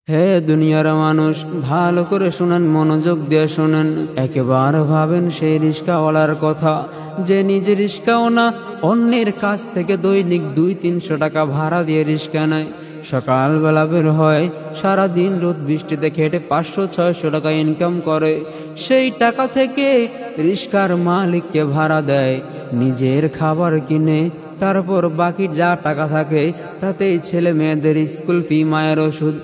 হে দুনিয়ার মানুষ, ভালো করে শুনেন, মনোযোগ দিয়ে শুনেন। একেবারে ভাবেন সেই রিস্কাওয়ালার কথা যে নিজে রিস্কাও না, অন্যের কাছ থেকে দৈনিক 200-300 টাকা ভাড়া দিয়ে রিস্কা নেয়। সকালবেলা বের হয়, সারাদিন রোদ বৃষ্টিতে খেটে 500-600 টাকা ইনকাম করে। সেই টাকা থেকে রিস্কার মালিককে ভাড়া দেয়, নিজের খাবার কিনে, তারপর বাকি যা টাকা থাকে তাতেই ছেলে মেয়েদের স্কুল ফি, মায়ের ওষুধ,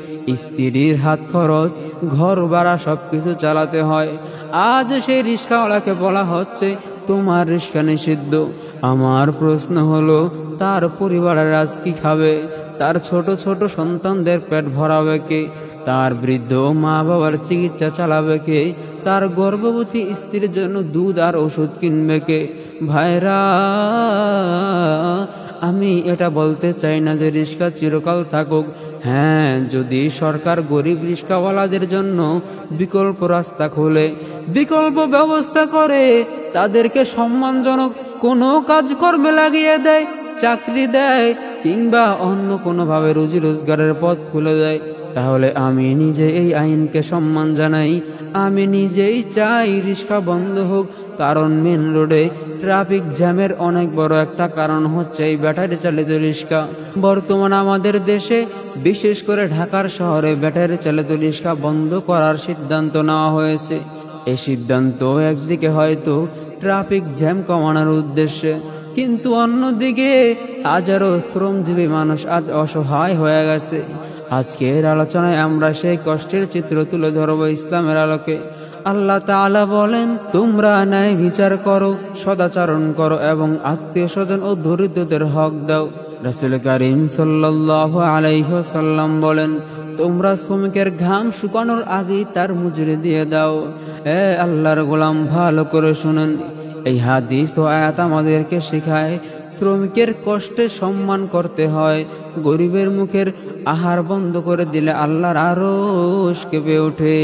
স্ত্রীর হাত খরচ, ঘর ভাড়া সবকিছু চালাতে হয়। আজ সেই রিস্কাওয়ালাকে বলা হচ্ছে তোমার রিস্কা নিষিদ্ধ। আমার প্রশ্ন হলো, তার পরিবারের আজ কি খাবে? তার ছোট ছোট সন্তানদের পেট ভরাবে কে? তার বৃদ্ধ মা বাবার চিকিৎসা চালাবে কে? তার গর্ভবতী স্ত্রীর জন্য দুধ আর ওষুধ কিনবে কে? ভাইরা, আমি এটা বলতে চাই না যে রিস্কা চিরকাল থাকুক। হ্যাঁ, যদি সরকার গরিব রিস্কাওয়ালাদের জন্য বিকল্প রাস্তা খোলে, বিকল্প ব্যবস্থা করে, তাদেরকে সম্মানজনক কোনো কাজকর্মে লাগিয়ে দেয়, চাকরি দেয়, কিংবা অন্য কোনোভাবে রুজি রোজগারের পথ খুলে দেয়, তাহলে আমি নিজে এই আইনকে সম্মান জানাই। আমি নিজেই চাই রিস্কা বন্ধ হোক। কারণ মেন রোডে ট্রাফিক জ্যামের অনেক বড় একটা কারণ হচ্ছে এই ব্যাটারি চালিত রিস্কা। বর্তমানে আমাদের দেশে, বিশেষ করে ঢাকার শহরে ব্যাটারি চালিত রিস্কা বন্ধ করার সিদ্ধান্ত নেওয়া হয়েছে। এই সিদ্ধান্ত একদিকে হয়তো ট্রাফিক জ্যাম কমানোর উদ্দেশ্যে, কিন্তু অন্যদিকে হাজারো শ্রমজীবী মানুষ আজ অসহায় হয়ে গেছে। আজকের আলোচনায় আমরা সেই কষ্টের চিত্র তুলে ধরব ইসলামের আলোকে। আল্লাহ তাআলা বলেন, তোমরা ন্যায় বিচার করো, সদাচরণ করো এবং আত্মীয় স্বজন ও দরিদ্রদের হক দাও। রাসূল কারীম সাল্লাল্লাহু আলাইহি ওয়াসাল্লাম বলেন, তোমরা শ্রমিকের ঘাম শুকানোর আগেই তার মজুরি দিয়ে দাও। আল্লাহর গোলাম, ভালো করে শুনেন। এই হাদিস ও আয়াত আমাদেরকে শেখায় শ্রমিকের কষ্টে সম্মান করতে হয়। গরিবের মুখের আহার বন্ধ করে দিলে আল্লাহর আরশ কেঁপে ওঠে।